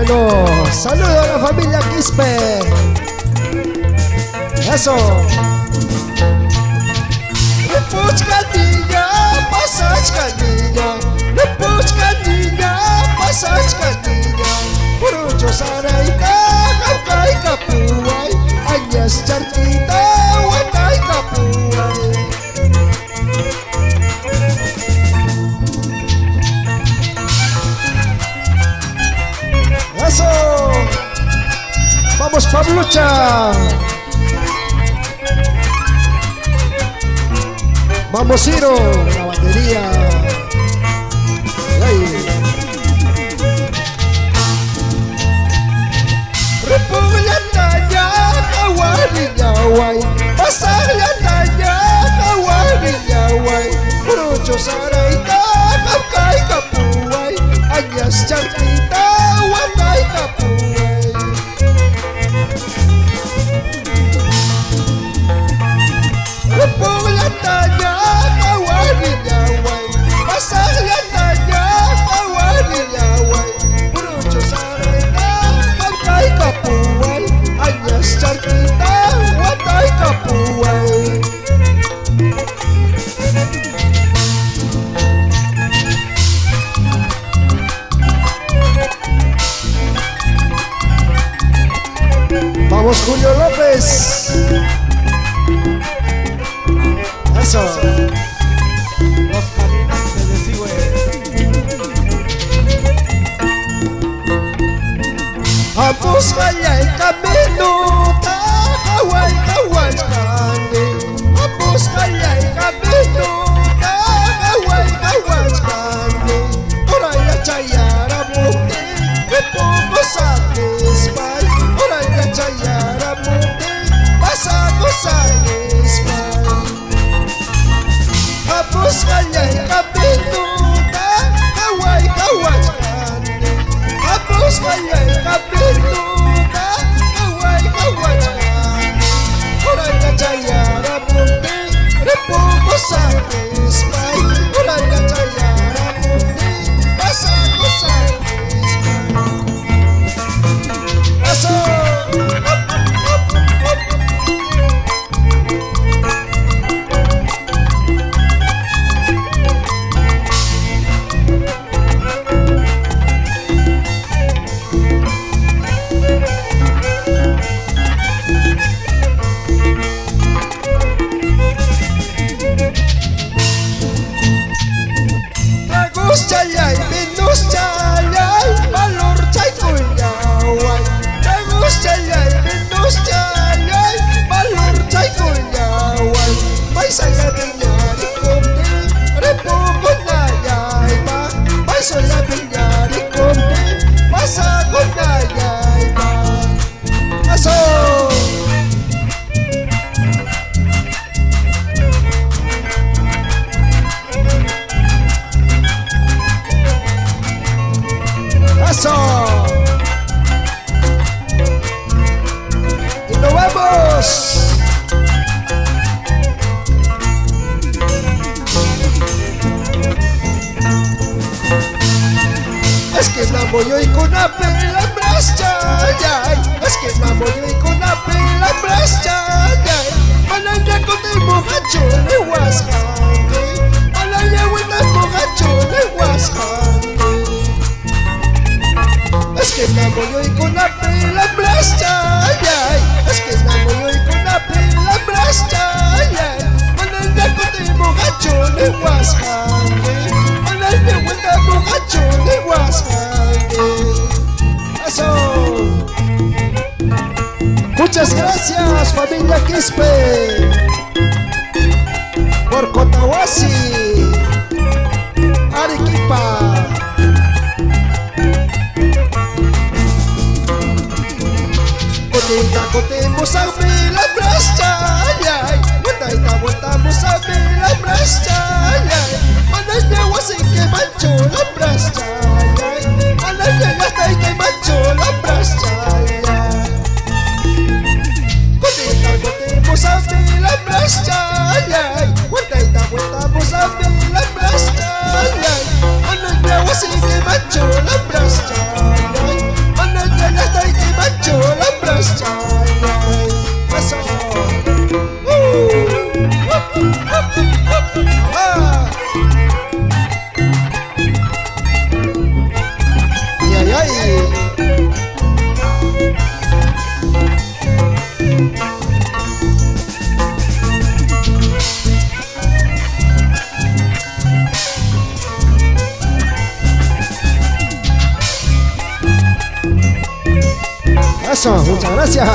Bueno, saludo a la familia Quispe. Eso. Reputs canilla, pasach canilla. Reputs canilla, pasach canilla. Purucho saraita, kapkai kapuay. Anyas charquita, watay kapuay. Eso. Vamos, Pablucha. Vamos, Ciro, la batería. Ay. Repuglatanya, kawarinyaway. Pasaglatanya, kawarinyaway. Purucho saraita, kapkai kapuay. Anyas charquita, watay kapuay. Repuglatanya, kawarinyaway. Pasaglatanya, kawarinyaway. Purucho saraita, kapkai kapuay. Anyas charquita, watay kapuay. Vamos, Julio López. Eso. Los caminos que les sigo. Apos kaya kamino ta kaway kawachkani. Apos kaya kamino ta kaway kawachkani. Oray na chayara mukti, repoco satisfy. Oray na chayara mukti, pasako satisfy. Apos kaya kamino ta kaway kawachkani. Apos kaya kamino ta kaway kawachkani. Oray na chayara mukti, repoco satisfy. Oray na chayara mukti, pasako satisfy. Eso. Tragus chayay, minus chayay, valor chay kunyaway. Tragus chayay, minus chayay, valor chay kunyaway. May sayabing nyari kumdi, repoco na yay ba. May sayabing nyari kumdi, masako na yay ba. Aso! Eso. Y nos vemos. Es que la moyo y con la pela brascha, es que la moyo y con la pela brascha, malaya con el mojacho de Huascante, malaya con el mojacho de Huascante. Es que la moyo y con la pela brascha, es que la moyo y con la pela brascha, malaya con el mojacho de Huascante, malaya con el mojacho de Huascante. Eso. Muchas gracias, familia Quispe, por Cotahuasi, Arequipa. Bonita, contemos a ver la brascha, bonita, botamos a ver la brascha, manaya guasi que manchó la brascha, manaya gasta y que manchó la brascha. Bonita, contemos a ver la brascha, bonita, botamos a ver la brascha, manaya guasi que manchó la brascha, manaya Eso, muchas gracias.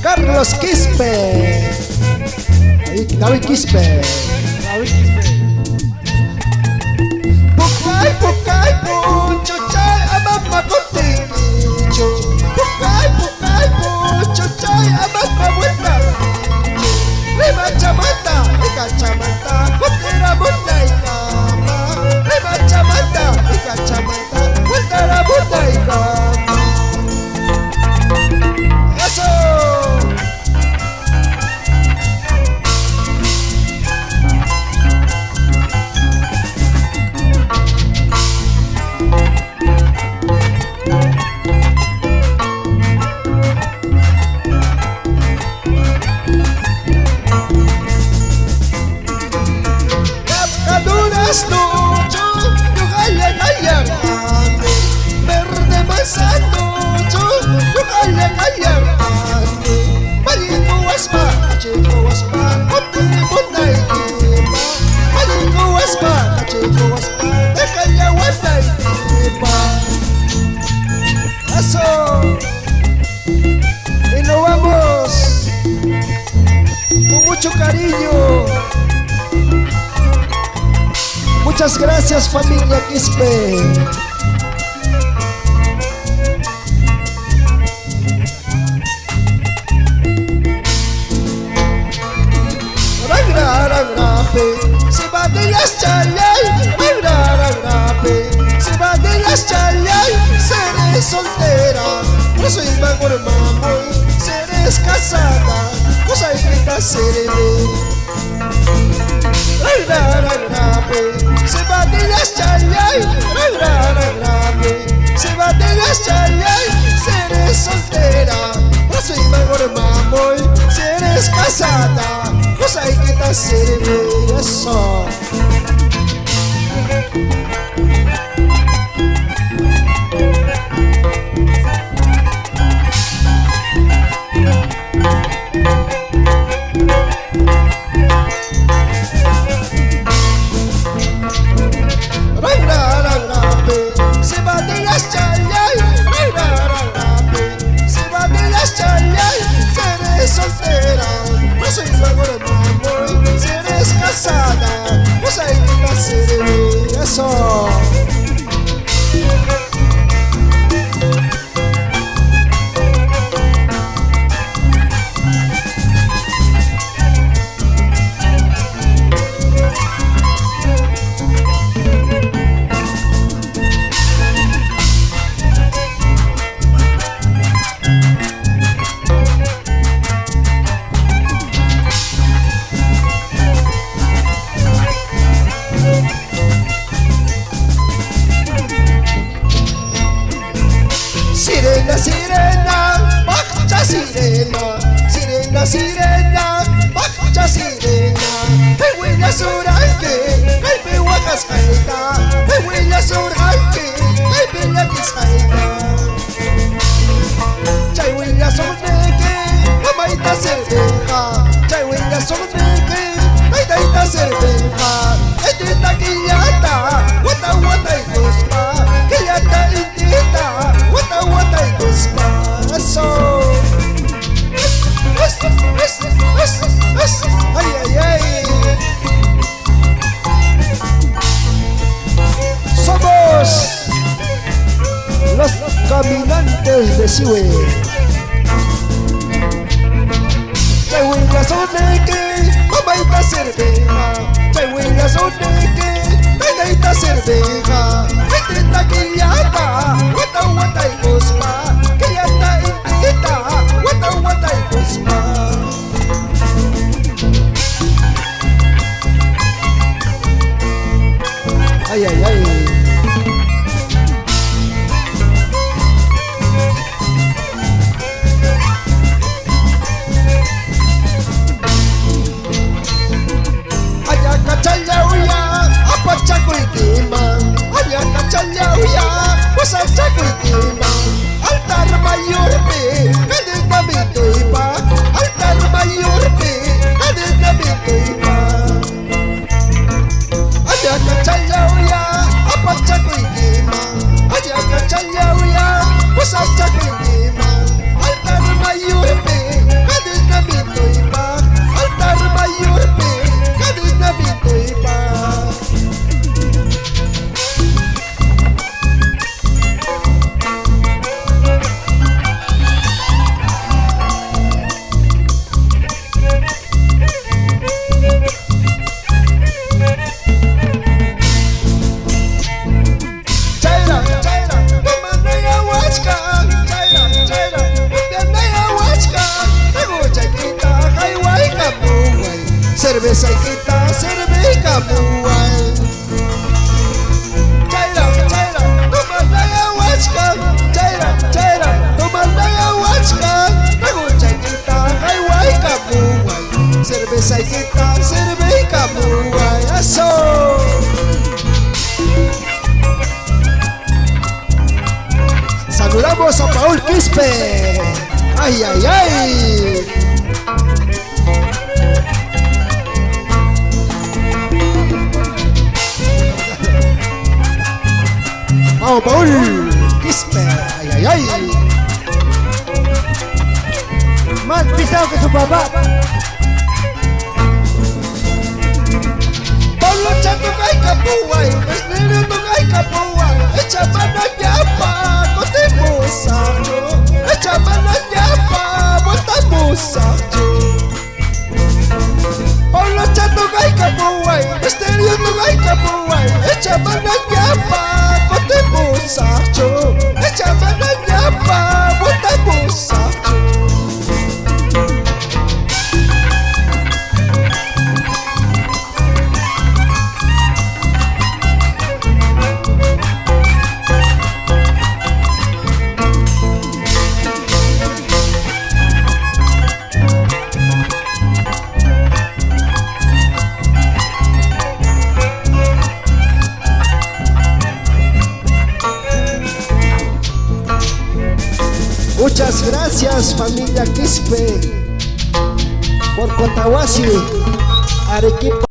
Carlos Quispe. David Quispe. David Quispe. Pukay, pukay, pucho, chay, amama contigo. Pukay, pucho, chay, amama vuelta. Lima chamata, eka chamata, kotera bunda ikama. Lima chamata, eka chamata, kotera bunda ikama. Eso. Capturas tuyo, yo gaya gallarante. Verde manzano, yo gaya gallarante. Malito waspa, chico waspa, otire bonday kipa. Malito waspa, chico waspa, de gaya wanday kipa. Eso. Y nos vamos con mucho cariño. Muchas gracias, familia Quispe. Se va de las chayay, se va de las chayay, seré soltera, no soy mejor mamoy, seré casada, cosa que casaré. Se va de las chayay, se va de las chayay, seré soltera, no soy mejor mamoy, seré casada, cosa que casaré. Eso. Se va de las chayay, se va de las chayay, seré soltera, no soy mejor mamoy, seré casada, no sé qué casaré. Eso. Sirena, sirena, baja sirena, sirena, sirena, baja sirena. Me huele a suranque, me huajas jaita, me huele a suranque, me la quisjaita. Chay huele a suranque, mamaita cerveja, chay huele a suranque, maitaita cerveja. Etita quillata, guata guata y cospa, quillata intita, guata guata y cospa. Eso. Ay, ay, ay. Somos los caminantes de Siwe. Chayhuila soneque, mamaita cerveja. Chayhuila soneque, maitaita cerveja. Maitita quillata, guata guata y cospa, quillata intita, guata guata y cospa. Ay, ay, ay. Ayaca chayauya, apachaco y quema. Ayaca chayauya, pues achaco y quema. Altar mayor pe, cadena mi teipa. Altar mayor pe, cadena mi teipa. Ayaca chayauya, apachaco y quema. Ayaca chayauya, pues achaco y quema. Quispe. Ay, ay, ay. Vamos, Paul. Quispe. Ay, ay, ay. Más pisado que su papá. Pablo Chato Kai Capuay, Esnerio Tocay Capuay, echa mano ñapa, cote musacho, echa mano ñapa, vuelta musacho. Pablo Chato Kai Capuay, Esnerio Tocay Capuay, echa mano ñapa, cote musacho, echa mano ñapa, vuelta musacho. Muchas gracias familia Quispe por Cotahuasi, Arequipa.